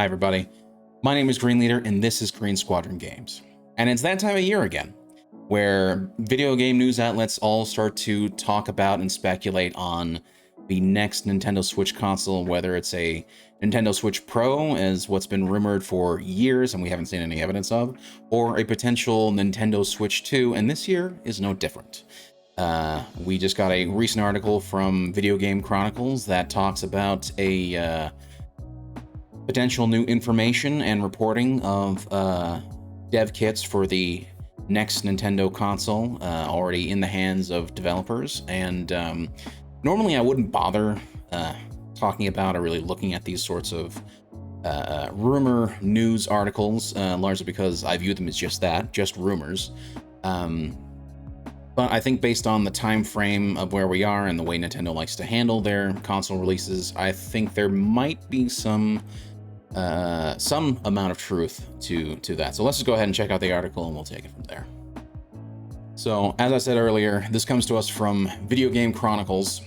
Hi everybody, my name is Green Leader and this is Green Squadron Games. And it's that time of year again, where video game news outlets all start to talk about and speculate on the next Nintendo Switch console, whether it's a Nintendo Switch Pro, as what's been rumored for years and we haven't seen any evidence of, or a potential Nintendo Switch 2, and this year is no different. We just got a recent article from Video Game Chronicles that talks about a potential new information and reporting of dev kits for the next Nintendo console already in the hands of developers. And normally I wouldn't bother talking about or really looking at these sorts of rumor news articles, largely because I view them as just that, just rumors. But I think based on the time frame of where we are and the way Nintendo likes to handle their console releases, I think there might be some amount of truth to that. So let's just go ahead and check out the article and we'll take it from there. So as I said earlier, this comes to us from Video Game Chronicles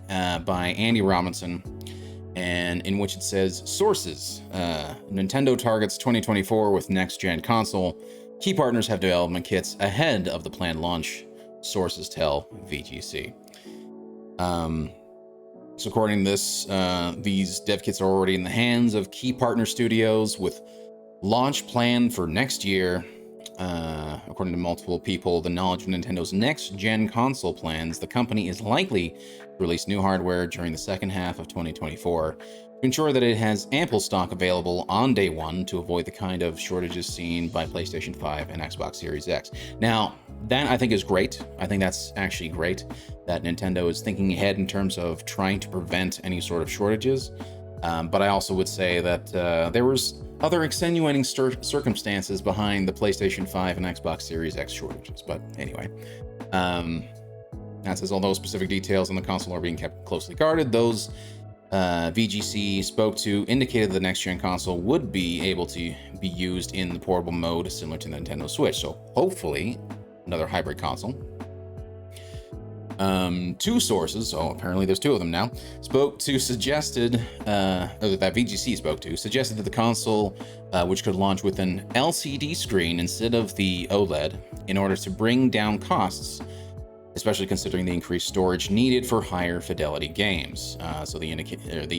by Andy Robinson, and in which it says, sources, Nintendo targets 2024 with next-gen console. Key partners have development kits ahead of the planned launch, sources tell VGC. So according to this, these dev kits are already in the hands of key partner studios with launch planned for next year. According to multiple people, the knowledge of Nintendo's next-gen console plans, the company is likely to release new hardware during the second half of 2024 to ensure that it has ample stock available on day one to avoid the kind of shortages seen by PlayStation 5 and Xbox Series X. Now, that I think is great. I think that's actually great that Nintendo is thinking ahead in terms of trying to prevent any sort of shortages. But I also would say that there was other extenuating circumstances behind the PlayStation 5 and Xbox Series X shortages. But anyway, that says although specific details on the console are being kept closely guarded, those VGC spoke to indicated the next-gen console would be able to be used in the portable mode similar to the Nintendo Switch. So hopefully another hybrid console. Two sources, so apparently there's two of them now, suggested that VGC spoke to, suggested that the console, which could launch with an LCD screen instead of the OLED, in order to bring down costs, especially considering the increased storage needed for higher fidelity games. So the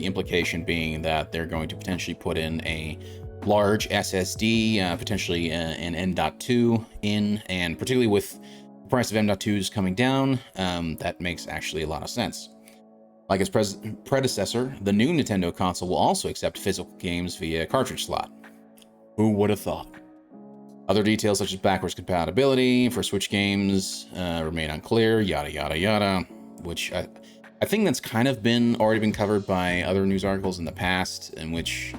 implication being that they're going to potentially put in a large SSD, potentially an M.2 in, and particularly with the price of M.2s coming down, that makes actually a lot of sense. Like its predecessor, the new Nintendo console will also accept physical games via cartridge slot. Who would have thought? Other details such as backwards compatibility for Switch games remain unclear, yada yada yada, which I think that's kind of already been covered by other news articles in the past, in which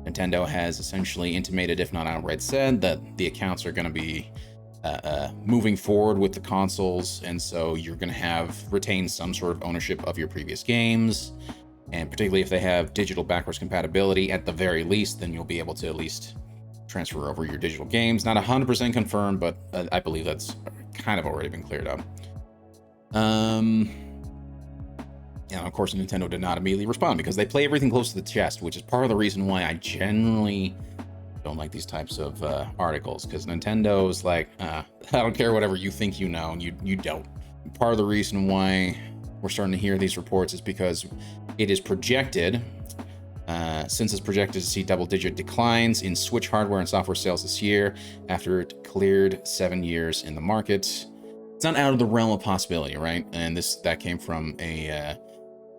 Nintendo has essentially intimated, if not outright said, that the accounts are going to be moving forward with the consoles, and so you're going to retain some sort of ownership of your previous games, and particularly if they have digital backwards compatibility, at the very least, then you'll be able to at least transfer over your digital games. Not 100% confirmed, but I believe that's kind of already been cleared up. Yeah, of course, Nintendo did not immediately respond because they play everything close to the chest, which is part of the reason why I generally don't like these types of articles, because Nintendo's like, I don't care whatever you think you know, and you don't. Part of the reason why we're starting to hear these reports is because it is projected, since it's projected to see double-digit declines in Switch hardware and software sales this year after it cleared 7 years in the market. It's not out of the realm of possibility, right? And that came from a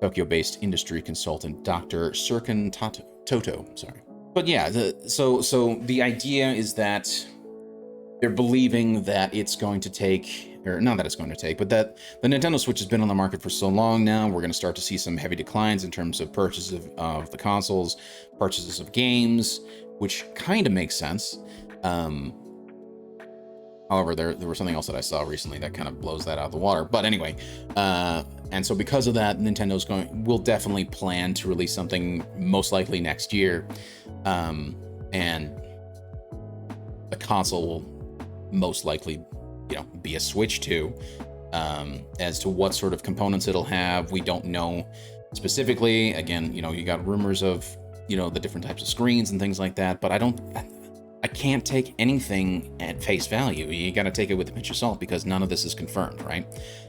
Tokyo-based industry consultant, Dr. Serkan Toto. Sorry. But yeah, so the idea is that they're believing that it's going to take, or not that it's going to take, but that the Nintendo Switch has been on the market for so long now, we're going to start to see some heavy declines in terms of purchases of the consoles, purchases of games, which kind of makes sense. However, there was something else that I saw recently that kind of blows that out of the water. But anyway, and so because of that, will definitely plan to release something most likely next year. And the console will most likely, be a Switch 2. As to what sort of components it'll have, we don't know specifically. Again, you got rumors of you know, the different types of screens and things like that, but I can't take anything at face value. You got to take it with a pinch of salt because none of this is confirmed, right?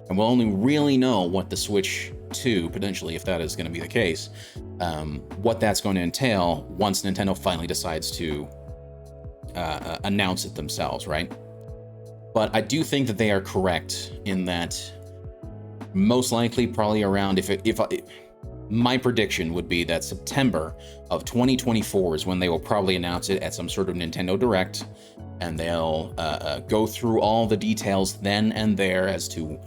And we'll only really know what the Switch 2, potentially, if that is going to be the case, what that's going to entail once Nintendo finally decides to announce it themselves, right? But I do think that they are correct in that most likely, probably around, my prediction would be that September of 2024 is when they will probably announce it at some sort of Nintendo Direct, and they'll go through all the details then and there as to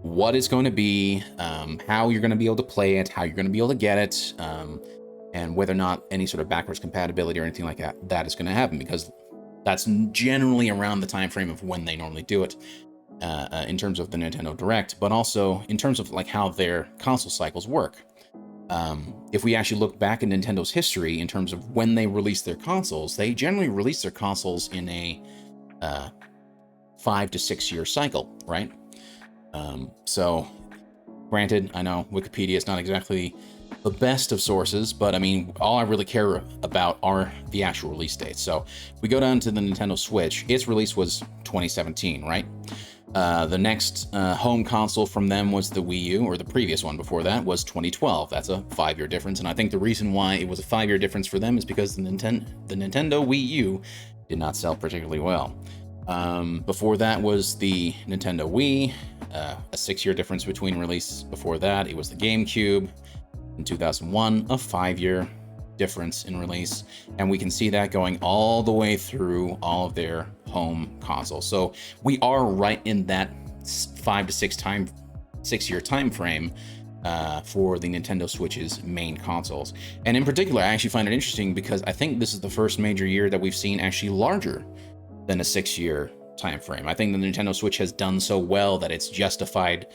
what it's going to be, how you're going to be able to play it, how you're going to be able to get it, and whether or not any sort of backwards compatibility or anything like that is going to happen, because that's generally around the time frame of when they normally do it. In terms of the Nintendo Direct, but also in terms of like how their console cycles work. If we actually look back at Nintendo's history in terms of when they release their consoles, they generally release their consoles in a 5 to 6 year cycle, right? So granted, I know Wikipedia is not exactly the best of sources, but I mean, all I really care about are the actual release dates. So we go down to the Nintendo Switch. Its release was 2017, right? The next home console from them was the Wii U, or the previous one before that was 2012. That's a 5-year difference, and I think the reason why it was a 5-year difference for them is because the Nintendo Wii U did not sell particularly well. Before that was the Nintendo Wii, a 6-year difference between release. Before that, it was the GameCube in 2001, a 5-year difference in release, and we can see that going all the way through all of their home consoles. So we are right in that 5 to 6 year time frame for the Nintendo Switch's main consoles. And in particular, I actually find it interesting because I think this is the first major year that we've seen actually larger than a 6-year time frame. I think the Nintendo Switch has done so well that it's justified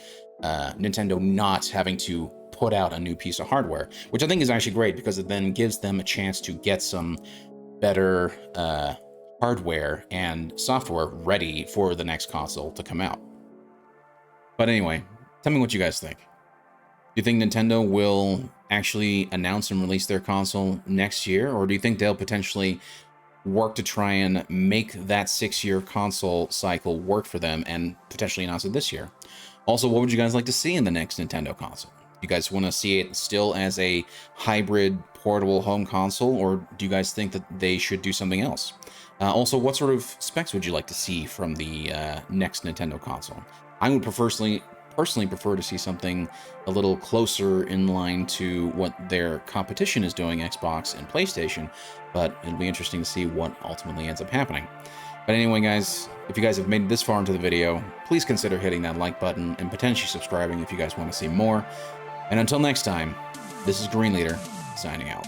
Nintendo not having to put out a new piece of hardware, which I think is actually great because it then gives them a chance to get some better hardware and software ready for the next console to come out. But anyway, tell me what you guys think. Do you think Nintendo will actually announce and release their console next year, or do you think they'll potentially work to try and make that 6-year console cycle work for them and potentially announce it this year? Also, what would you guys like to see in the next Nintendo console? Do you guys want to see it still as a hybrid portable home console, or do you guys think that they should do something else? Also, what sort of specs would you like to see from the next Nintendo console? I would personally prefer to see something a little closer in line to what their competition is doing, Xbox and PlayStation, but it'll be interesting to see what ultimately ends up happening. But anyway, guys, if you guys have made it this far into the video, please consider hitting that like button and potentially subscribing if you guys want to see more. And until next time, this is Green Leader, signing out.